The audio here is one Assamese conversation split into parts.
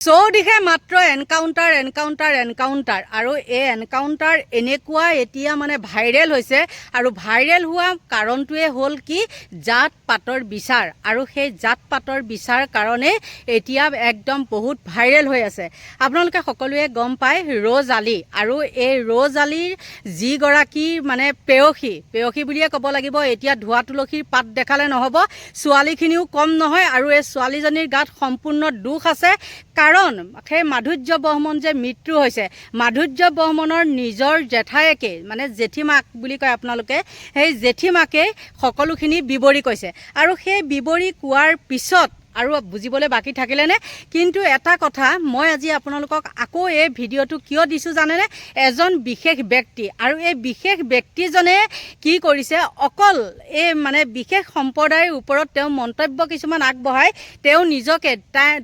চৌদিশে মাত্ৰ এনকাউণ্টাৰ এনকাউণ্টাৰ এনকাউণ্টাৰ আৰু এই এনকাউণ্টাৰ এনেকুৱা এতিয়া মানে ভাইৰেল হৈছে আৰু ভাইৰেল হোৱা কাৰণটোৱে হ'ল কি জাত পাতৰ বিচাৰ আৰু সেই জাত পাতৰ বিচাৰ কাৰণে এতিয়া একদম বহুত ভাইৰেল হৈ আছে। আপোনালোকে সকলোৱে গম পায় ৰ'জ আলী আৰু এই ৰ'জ আলীৰ যিগৰাকী মানে পেয়সী বুলিয়ে ক'ব লাগিব। এতিয়া ধোৱা তুলসীৰ পাত দেখালে নহ'ব, ছোৱালীখিনিও কম নহয় আৰু এই ছোৱালীজনীৰ গাত সম্পূৰ্ণ দুখ আছে। কাৰণ সেই মাধুৰ্য বৰ্মন যে মৃত্যু হৈছে, মাধুৰ্য বৰ্মনৰ নিজৰ জেঠায়েকে মানে জেঠীমাক বুলি কয় আপোনালোকে, সেই জেঠীমাকে সকলোখিনি বিৱৰি কৈছে আৰু সেই বিৱৰি কোৱাৰ পিছত আৰু বুজিবলৈ বাকী থাকিলেনে? কিন্তু এটা কথা মই আজি আপোনালোকক আকৌ এই ভিডিঅ'টো কিয় দিছোঁ জানেনে? এজন বিশেষ ব্যক্তি আৰু এই বিশেষ ব্যক্তিজনে কি কৰিছে, অকল এই মানে বিশেষ সম্প্ৰদায়ৰ ওপৰত তেওঁ মন্তব্য কিছুমান আগবঢ়াই তেওঁ নিজকে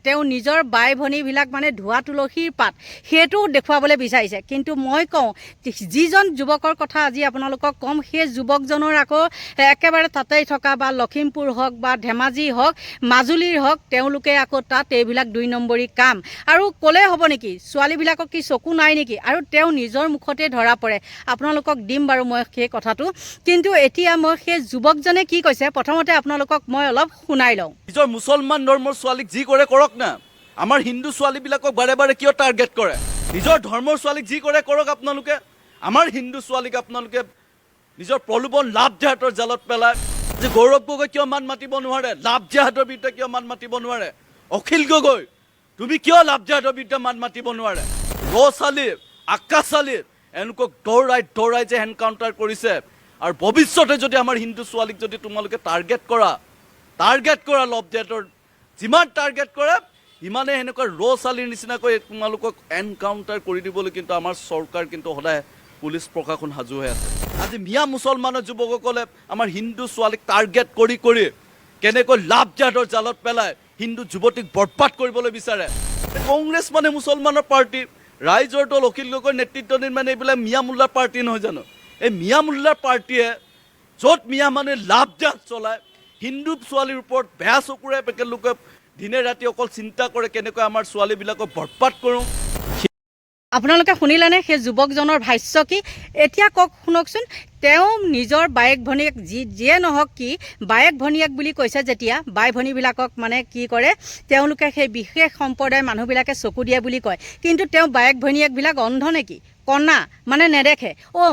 তেওঁ নিজৰ বাই ভনীবিলাক মানে ধোৱা তুলসীৰ পাত সেইটোও দেখুৱাবলৈ বিচাৰিছে। কিন্তু মই কওঁ যিজন যুৱকৰ কথা আজি আপোনালোকক ক'ম, সেই যুৱকজনৰ আকৌ একেবাৰে তাতেই থকা বা লখিমপুৰ হওক বা ধেমাজি হওক মাজুলীৰ হওক, তেওঁলোকে আকৌ তাত এইবিলাক 2 নম্বৰী কাম আৰু ক'লে হ'ব নেকি? ছোৱালীবিলাকক কি চকু নাই নেকি? আৰু তেওঁ নিজৰ মুখতে ধৰা পৰে। আপোনালোকক দিম বাৰু মই সেই কথাটো, কিন্তু এতিয়া মই সেই যুৱকজনে কি কৈছে প্ৰথমতে আপোনালোকক মই অলপ শুনাই লওঁ। নিজৰ মুছলমান ধৰ্মৰ ছোৱালীক যি কৰে কৰক না, আমাৰ হিন্দু ছোৱালীবিলাকক বাৰে বাৰে কিয় টাৰ্গেট কৰে? নিজৰ ধৰ্মৰ ছোৱালীক যি কৰে কৰক আপোনালোকে, আমাৰ হিন্দু ছোৱালীক আপোনালোকে নিজৰ প্ৰলোভন লাভ জেহাতৰ জালত পেলায়। যে গৌৰৱ গগৈ কিয় মাত মাতিব নোৱাৰে? লাভ জেহাদৰ বিৰুদ্ধে কিয় মাত মাতিব নোৱাৰে? অখিল গগৈ তুমি কিয় লাভ জেহাদৰ বিৰুদ্ধে মাত মাতিব নোৱাৰে? ৰ'জ আলী, আকাশ আলী এওঁলোকক দৌৰাই যে এনকাউণ্টাৰ কৰিছে আৰু ভৱিষ্যতে যদি আমাৰ হিন্দু ছোৱালীক যদি তোমালোকে টাৰ্গেট কৰা লাভ জেহাদৰ যিমান টাৰ্গেট কৰে সিমানে সেনেকুৱা ৰ'জ আলীৰ নিচিনাকৈ তোমালোকক এনকাউণ্টাৰ কৰি দিবলৈ কিন্তু আমাৰ চৰকাৰ কিন্তু সদায় পুলিচ প্ৰশাসন সাজু হৈ আছে। আজি মিয়া মুছলমানৰ যুৱকসকলে আমাৰ হিন্দু ছোৱালীক টাৰ্গেট কৰি কেনেকৈ লাভ জেহাদৰ জালত পেলাই হিন্দু যুৱতীক বৰবাদ কৰিবলৈ বিচাৰে। কংগ্ৰেছ মানে মুছলমানৰ পাৰ্টি, ৰাইজৰ দল অখিল গগৈৰ নেতৃত্বাধীন মানে এইবিলাক মিয়া মোল্লাৰ পাৰ্টি নহয় জানো? এই মিয়া মোল্লাৰ পাৰ্টীয়ে য'ত মিয়া মানে লাভ জেহাদ চলায়, হিন্দু ছোৱালীৰ ওপৰত বেয়া চকুৰে লোকে দিনে ৰাতি অকল চিন্তা কৰে কেনেকৈ আমাৰ ছোৱালীবিলাকক বৰবাদ কৰোঁ। আপোনালোকে শুনিলেনে সেই যুৱকজনৰ ভাষ্য কি? এতিয়া শুনকচোন, তেওঁ নিজৰ বায়েক ভনীয়েক যিয়ে নহওক কি বায়েক ভনীয়েক বুলি কৈছে যেতিয়া, বাই ভনীবিলাকক মানে কি কৰে তেওঁলোকে সেই বিশেষ সম্প্ৰদায়ৰ মানুহবিলাকে চকু দিয়ে বুলি কয়। কিন্তু তেওঁ বায়েক ভনীয়েকবিলাক অন্ধ নেকি? কণা মানে নেদেখে?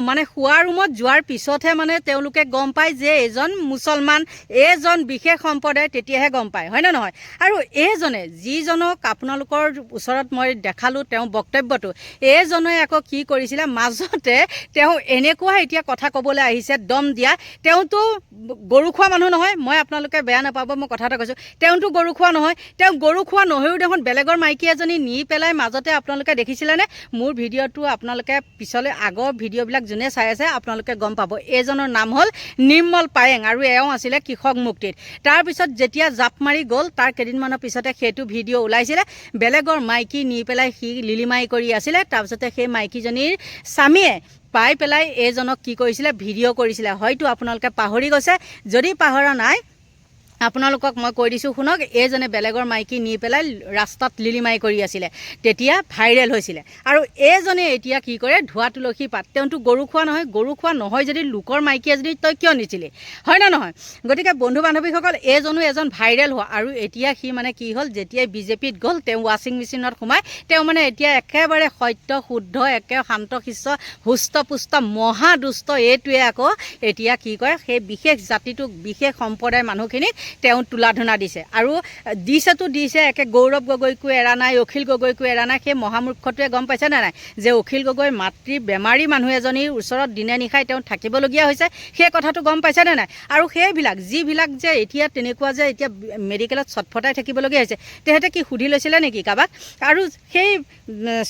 মানে শোৱা ৰুমত যোৱাৰ পিছতহে মানে তেওঁলোকে গম পায় যে এইজন মুছলমান, এইজন বিশেষ সম্প্ৰদায়, তেতিয়াহে গম পায়, হয়নে নহয়? আৰু এইজনে যিজনক আপোনালোকৰ ওচৰত মই দেখালোঁ তেওঁ বক্তব্যটো, এইজনে আকৌ কি কৰিছিলে মাজতে তেওঁ এনেকুৱা এতিয়া কথা ক'বলৈ আহিছে দম দিয়া। তেওঁতো গৰু খোৱা মানুহ নহয়, মই আপোনালোকে বেয়া নাপাব মই কথা এটা কৈছোঁ, তেওঁতো গৰু খোৱা নহয়। তেওঁ গৰু খোৱা নহয়ও দেখোন বেলেগৰ মাইকী এজনী নি পেলাই মাজতে আপোনালোকে দেখিছিলেনে? মোৰ ভিডিঅ'টো আপোনালোকে পিছলৈ আগৰ ভিডিঅ'বিলাক যোনে চাই আছে আপোনালোকে গম পাব। এইজনৰ নাম হ'ল নিৰ্মল পায়েং আৰু এওঁ আছিলে কৃষক মুক্তিত। তাৰপিছত যেতিয়া জাপ মাৰি গ'ল তাৰ কেইদিনমানৰ পিছতে সেইটো ভিডিঅ' ওলাইছিলে, বেলেগৰ মাইকী নি পেলাই সি লিলিমাই কৰি আছিলে। তাৰপিছতে সেই মাইকীজনীৰ স্বামীয়ে পাই পেলাই এইজনক কি কৰিছিলে, ভিডিঅ' কৰিছিলে। হয়তো আপোনালোকে পাহৰি গৈছে, যদি পাহৰা নাই আপোনালোকক মই কৈ দিছোঁ শুনক। এইজনে বেলেগৰ মাইকী নি পেলাই ৰাস্তাত লিলিমাই কৰি আছিলে, তেতিয়া ভাইৰেল হৈছিলে। আৰু এইজনে এতিয়া কি কৰে, ধোৱা তুলসী পাত। তেওঁতো গৰু খোৱা নহয়, গৰু খোৱা নহয় যদি লোকৰ মাইকী এজনী তই কিয় নিছিলি, হয় নে নহয়? গতিকে বন্ধু বান্ধৱীসকল, এইজনো এজন ভাইৰেল হোৱা আৰু এতিয়া সি মানে কি হ'ল, যেতিয়াই বিজেপিত গ'ল তেওঁ ৱাশ্বিং মেচিনত সোমাই তেওঁ মানে এতিয়া একেবাৰে সত্য শুদ্ধ একে শান্ত শিষ্ট সুস্থ পুষ্ট মহাদুষ্ট এইটোৱে আকৌ এতিয়া কি কৰে, সেই বিশেষ জাতিটোক বিশেষ সম্প্ৰদায়ৰ মানুহখিনিক তেওঁ তোলাধনা দিছে আৰু দিছে একে গৌৰৱ গগৈকো এৰা নাই, অখিল গগৈকো এৰা নাই। সেই মহামূৰ্খটোৱে গম পাইছে নে নাই যে অখিল গগৈ মাতৃ বেমাৰী মানুহ এজনীৰ ওচৰত দিনে নিশাই তেওঁ থাকিবলগীয়া হৈছে, সেই কথাটো গম পাইছে নে নাই? আৰু সেইবিলাক যিবিলাক যে এতিয়া তেনেকুৱা যে এতিয়া মেডিকেলত চটফটাই থাকিবলগীয়া হৈছে, তেহেঁতে কি সুধি লৈছিলে নেকি কাৰোবাক? আৰু সেই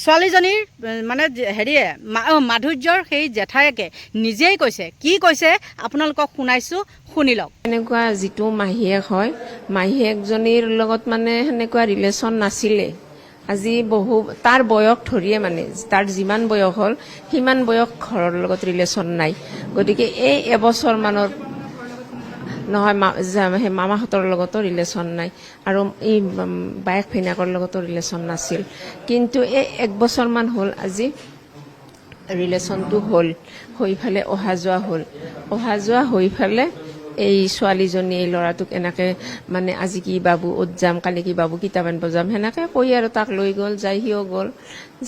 ছোৱালীজনীৰ মানে হেৰিয়ে মাধুৰ্যৰ সেই জেঠায়েকে নিজেই কৈছে, কি কৈছে আপোনালোকক শুনাইছোঁ, শুনি লওক। এনেকুৱা যিটো মাহীয়েক হয়, মাহীয়েকজনীৰ লগত মানে সেনেকুৱা ৰিলেশ্যন নাছিলে। আজি তাৰ বয়স ধৰিয়ে মানে তাৰ যিমান বয়স হ'ল সিমান বয়স ঘৰৰ লগত ৰিলেশ্যন নাই। গতিকে এই এবছৰমানৰ নহয় সেই মামাহঁতৰ লগতো ৰিলেশ্যন নাই আৰু এই বায়েক ভৈনীয়েকৰ লগতো ৰিলেশ্যন নাছিল। কিন্তু এই 1 বছৰমান হ'ল আজি ৰিলেশ্যনটো হ'ল, হৈ পেলাই অহা যোৱা হৈ পেলাই এই ছোৱালীজনী এই ল'ৰাটোক এনেকৈ মানে আজি কি বাবু অত যাম, কালি কি বাবু কিতাপ আনিব যাম, সেনেকৈ কৈ আৰু তাক লৈ গ'ল, যাই সিও গ'ল।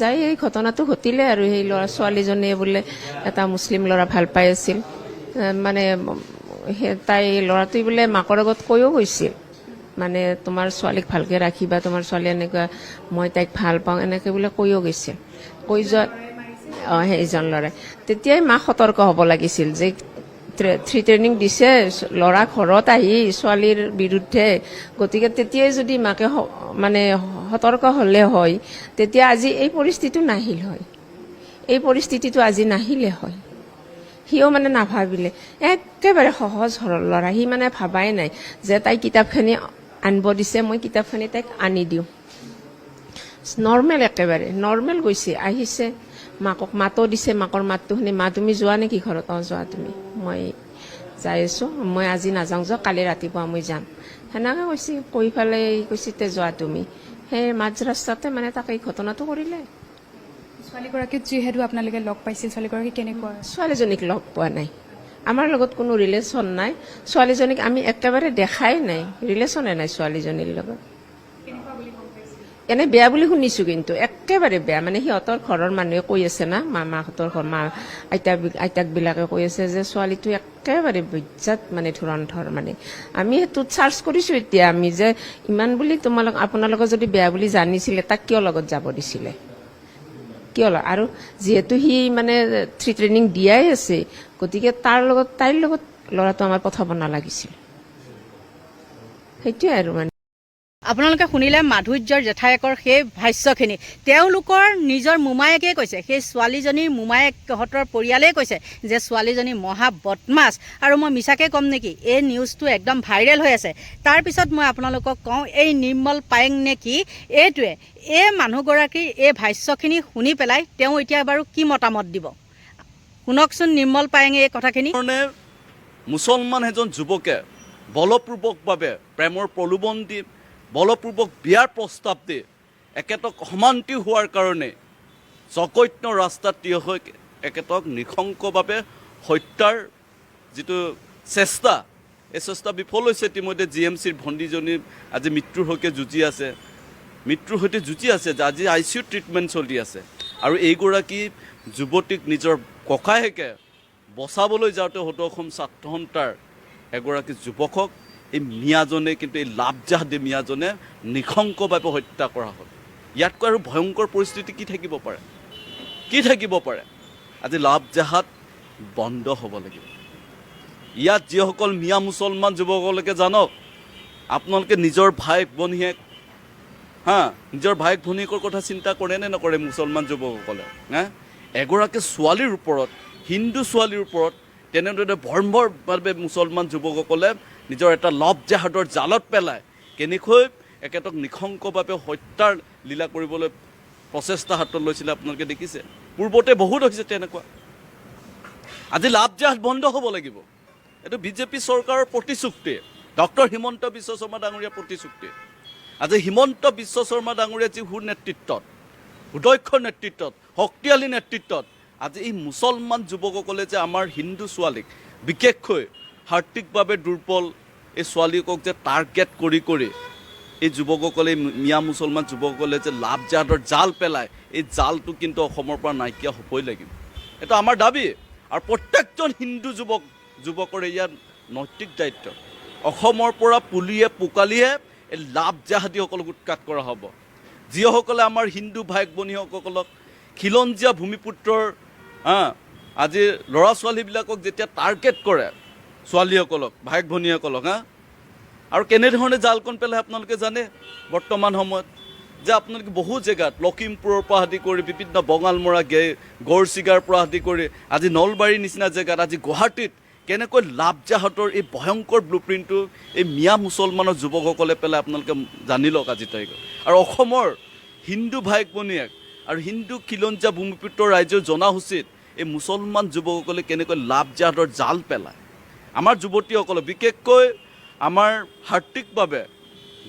যাই এই ঘটনাটো ঘটিলে আৰু সেই ছোৱালীজনীয়ে বোলে এটা মুছলিম ল'ৰা ভাল পাই আছিল, মানে তাই ল'ৰাটোৱে বোলে মাকৰ আগত কৈও গৈছিল, মানে তোমাৰ ছোৱালীক ভালকৈ ৰাখিবা, তোমাৰ ছোৱালী এনেকুৱা, মই তাইক ভাল পাওঁ, এনেকৈ বোলে কৈও গৈছিল। কৈ যোৱা সেইজন ল'ৰাই তেতিয়াই মাক সতৰ্ক হ'ব লাগিছিল যে থ্ৰেটেনিং দিছে ল'ৰা ঘৰত আহি ছোৱালীৰ বিৰুদ্ধে, গতিকে তেতিয়াই যদি মাকে মানে সতৰ্ক হ'লে হয়, তেতিয়া আজি এই পৰিস্থিতিটো নাহিল হয়, এই পৰিস্থিতিটো আজি নাহিলে হয়। সিও মানে নাভাবিলে, একেবাৰে সহজ সৰল ল'ৰা, সি মানে ভাবাই নাই যে তাই কিতাপখিনি আনিব দিছে, মই কিতাপখিনি তাইক আনি দিওঁ। নৰ্মেল, একেবাৰে নৰ্মেল গৈছে, আহিছে, মাকক মাতো দিছে, মাকৰ মাতটো শুনি, মা তুমি যোৱা নেকি ঘৰত? যোৱা তুমি, মই যাই আছোঁ, মই আজি নাযাওঁ, যোৱা, কালি ৰাতিপুৱা মই যাম, সেনেকৈ কৈছে। কৈ পেলাই কৈছে তে যোৱা তুমি, সেই মাজ ৰাস্তাতে মানে তাক এই ঘটনাটো কৰিলে। ছোৱালীগৰাকীক যিহেতু আপোনালোকে লগ পাইছিল, ছোৱালীগৰাকী কেনেকুৱা? ছোৱালীজনীক লগ পোৱা নাই, আমাৰ লগত কোনো ৰিলেশ্যন নাই, ছোৱালীজনীক আমি একেবাৰে দেখাই নাই, ৰিলেশ্যনে নাই ছোৱালীজনীৰ লগত। এনে বেয়া বুলি শুনিছোঁ, কিন্তু একেবাৰে বেয়া, মানে সিহঁতৰ ঘৰৰ মানুহে কৈ আছে না, মামাহঁতৰ ঘৰ আইতাকবিলাকে কৈ আছে যে ছোৱালীটো একেবাৰে বিজ্জাত মানে ধুৰন্ধৰ। মানে আমি সেইটোত চাৰ্চ কৰিছোঁ এতিয়া, আমি যে ইমান বুলি আপোনালোকে যদি বেয়া বুলি জানিছিলে, তাক কিয় লগত যাব দিছিলে, কিয়? আৰু যিহেতু সি মানে থ্ৰেটেনিং দিয়াই আছে, গতিকে তাইৰ লগত ল'ৰাটো আমাৰ পঠাব নালাগিছিল, সেইটোৱে আৰু। মানে আপোনালোকে শুনিলে মাধুৰ্যৰ জেঠায়েকৰ সেই ভাষ্যখিনি। তেওঁলোকৰ নিজৰ মোমায়েকে কৈছে, সেই ছোৱালীজনীৰ মোমায়েকহঁতৰ পৰিয়ালেই কৈছে যে ছোৱালীজনী মহা বদমাছ। আৰু মই মিছাকৈ ক'ম নেকি, এই নিউজটো একদম ভাইৰেল হৈ আছে। তাৰপিছত মই আপোনালোকক কওঁ, এই নিৰ্মল পায়েং নে কি, এইটোৱে এই মানুহগৰাকীৰ এই ভাষ্যখিনি শুনি পেলাই তেওঁ এতিয়া বাৰু কি মতামত দিব, শুনকচোন নিৰ্মল পায়েঙে এই কথাখিনি। মুছলমান এজন যুৱকে বলপূৰ্বকভাৱে প্ৰেমৰ প্ৰলোভন দি, বলপূৰ্বক বিয়াৰ প্ৰস্তাৱ দি একেতক সমান্তি হোৱাৰ কাৰণে জঘন্য ৰাস্তাত থিয় হৈ একেতক নৃশংসভাৱে হত্যাৰ যিটো চেষ্টা, এই চেষ্টা বিফল হৈছে। ইতিমধ্যে GMCৰ ভণ্টিজনী আজি মৃত্যুৰ সৈতে যুঁজি আছে, যে আজি ICU ট্ৰিটমেণ্ট চলি আছে। আৰু এইগৰাকী যুৱতীক নিজৰ ককায়েকে বচাবলৈ যাওঁতে সদৌ অসম ছাত্ৰ সন্থাৰ এগৰাকী যুৱকক এই মিয়াজনে, কিন্তু এই লাভজাহাদী মিয়াজনে নৃশংসভাৱে হত্যা কৰা হ'ল। ইয়াতকৈ আৰু ভয়ংকৰ পৰিস্থিতি কি থাকিব পাৰে? আজি লাভজাহাদ বন্ধ হ'ব লাগিব। ইয়াত যিসকল মিয়া মুছলমান যুৱকলৈকে জানক, আপোনালোকে নিজৰ ভায়েক ভনীয়েকৰ কথা চিন্তা কৰে নে নকৰে? মুছলমান যুৱকসকলে এগৰাকী ছোৱালীৰ ওপৰত, হিন্দু ছোৱালীৰ ওপৰত তেনেদৰে ভৰ্মৰভাৱে মুছলমান যুৱকসকলে নিজৰ এটা লাভজাহাদৰ জালত পেলাই কেনেকৈ একেতক নৃশংসভাৱে হত্যাৰ লীলা কৰিবলৈ প্ৰচেষ্টা হাতত লৈছিলে আপোনালোকে দেখিছে। পূৰ্বতে বহুত হৈছে তেনেকুৱা। আজি লাভজাহাদ বন্ধ হ'ব লাগিব। এইটো BJP চৰকাৰৰ প্ৰতিশ্ৰুতি, ডক্টৰ হিমন্ত বিশ্ব শৰ্মা ডাঙৰীয়াৰ প্ৰতিশ্ৰুতি। আজি হিমন্ত বিশ্ব শৰ্মা ডাঙৰীয়া যি সুদক্ষ নেতৃত্বত, শক্তিশালী নেতৃত্বত আজি এই মুছলমান যুৱকসকলে যে আমাৰ হিন্দু ছোৱালীক, বিশেষকৈ আৰ্থিকভাৱে দুৰ্বল এই ছোৱালীকক যে টাৰ্গেট কৰি এই যুৱকসকলে, মিয়া মুছলমান যুৱকসকলে যে লাভজাহাদৰ জাল পেলায়, এই জালটো কিন্তু অসমৰ পৰা নাইকিয়া হ'বই লাগিব। এইটো আমাৰ দাবী। আৰু প্ৰত্যেকজন হিন্দু যুৱকৰ ইয়াৰ নৈতিক দায়িত্ব, অসমৰ পৰা পুলিয়ে পোকালিয়ে এই লাভজাহাদীসকলক উৎখাত কৰা হ'ব। যিসকলে আমাৰ হিন্দু ভাই ভনীসকলক, খিলঞ্জীয়া ভূমিপুত্ৰৰ আজি ল'ৰা ছোৱালীবিলাকক যেতিয়া টাৰ্গেট কৰে, ছোৱালীসকলক, ভাই ভনীসকলক, আৰু কেনেধৰণে জালখন পেলাই আপোনালোকে জানে। বৰ্তমান সময়ত যে আপোনালোকে বহু জেগাত, লখিমপুৰৰ পৰা আদি কৰি বিভিন্ন বঙালমৰা, গড়চিগাৰ পৰা আদি কৰি আজি নলবাৰীৰ নিচিনা জেগাত, আজি গুৱাহাটীত কেনেকৈ লাভজাহাদৰ এই ভয়ংকৰ ব্লুপ্ৰিণ্টটো এই মিয়া মুছলমানৰ যুৱকসকলে পেলাই আপোনালোকে জানি লওক আজি তাৰিখত। আৰু অসমৰ হিন্দু ভাই ভনীয়েক আৰু হিন্দু খিলঞ্জীয়া ভূমিপুত্ৰ ৰাইজৰ জনা উচিত এই মুছলমান যুৱকসকলে কেনেকৈ লাভজাহাদৰ জাল পেলায়। আমাৰ যুৱতীসকলক বিশেষকৈ আমাৰ আৰ্থিকভাৱে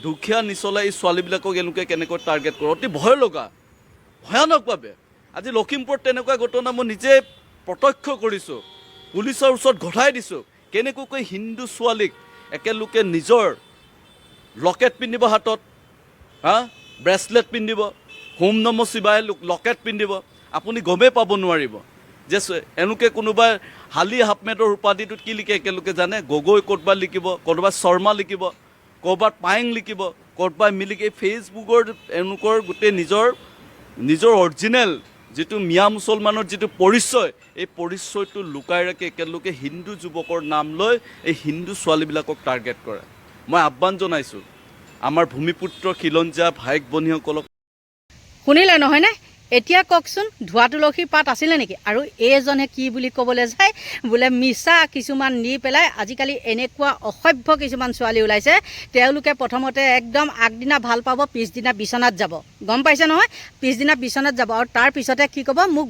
দুখীয়া নিচলা এই ছোৱালীবিলাকক এওঁলোকে কেনেকৈ টাৰ্গেট কৰে অতি ভয় লগা ভয়ানকভাৱে। আজি লখিমপুৰত তেনেকুৱা ঘটনা মই নিজে প্ৰত্যক্ষ কৰিছোঁ, পুলিচৰ ওচৰত ঘটাই দিছোঁ কেনেকুৱাকৈ হিন্দু ছোৱালীক একেলোকে নিজৰ লকেট পিন্ধিব হাতত, ব্ৰেচলেট পিন্ধিব, হোম নম শিৱায় লকেট পিন্ধিব, আপুনি গমেই পাব নোৱাৰিব যে এওঁলোকে কোনোবাই হালি হাফমেটৰ উপাধিটোত কি লিখে একেলোকে জানে, গগৈ ক'ৰবাত লিখিব, ক'ৰবাত শৰ্মা লিখিব, ক'ৰবাত পায়েং লিখিব, ক'ৰবাত মিলি এই ফেচবুকৰ এওঁলোকৰ গোটেই নিজৰ অৰিজিনেল যিটো মিয়া মুছলমানৰ যিটো পৰিচয়, এই পৰিচয়টো লুকাই ৰাখি একেলোকে হিন্দু যুৱকৰ নাম লৈ এই হিন্দু ছোৱালীবিলাকক টাৰ্গেট কৰে। মই আহ্বান জনাইছোঁ আমাৰ ভূমিপুত্ৰ খিলঞ্জীয়া ভাইক ভনীসকলক। শুনিলে নহয়নে? এতিয়া কওকচোন, ধোৱা তুলসী পাত আছিলে নেকি? আৰু এইজনে কি বুলি ক'বলৈ যায়, বোলে মিছা কিছুমান নি পেলাই আজিকালি এনেকুৱা অসভ্য কিছুমান ছোৱালী ওলাইছে, তেওঁলোকে প্ৰথমতে একদম আগদিনা ভাল পাব, পিছদিনা বিচনাত যাব, গম পাইছে নহয়? পিছদিনা বিচনাত যাব আৰু তাৰ পিছতে কি ক'ব, মোক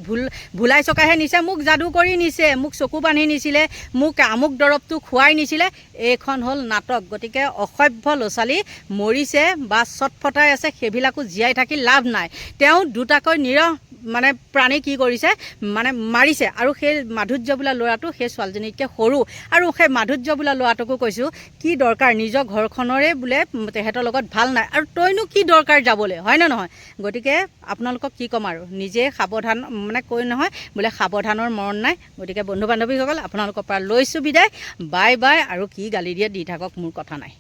ভুলাই চকাহে নিছে, মোক যাদু কৰি নিছে, মোক চকু বান্ধি নিছিলে, মোক আমুক দৰৱটো খুৱাই নিছিলে। এইখন হ'ল নাটক। গতিকে অসভ্য ল'ৰা ছোৱালী মৰিছে বা চটফটাই আছে, সেইবিলাকো জীয়াই থাকি লাভ নাই। তেওঁ দুটাকৈ মানে প্ৰাণী কি কৰিছে, মানে মাৰিছে। আৰু সেই মাধুৰ্য বোলা ল'ৰাটো সেই ছোৱালীজনীতকৈ সৰু, আৰু সেই মাধুৰ্য বোলা ল'ৰাটোকো কৈছোঁ কি দৰকাৰ, নিজৰ ঘৰখনৰে বোলে তেহেঁতৰ লগত ভাল নাই, আৰু তইনো কি দৰকাৰ যাবলৈ, হয়নে নহয়? গতিকে আপোনালোকক কি ক'ম আৰু, নিজে সাৱধান, মানে কৈ নহয় বোলে সাৱধানৰ মৰণ নাই। গতিকে বন্ধু বান্ধৱীসকল, আপোনালোকৰ পৰা লৈছোঁ বিদায়, বাই বাই। আৰু কি গালি দিয়ে দি থাকক, মোৰ কথা নাই।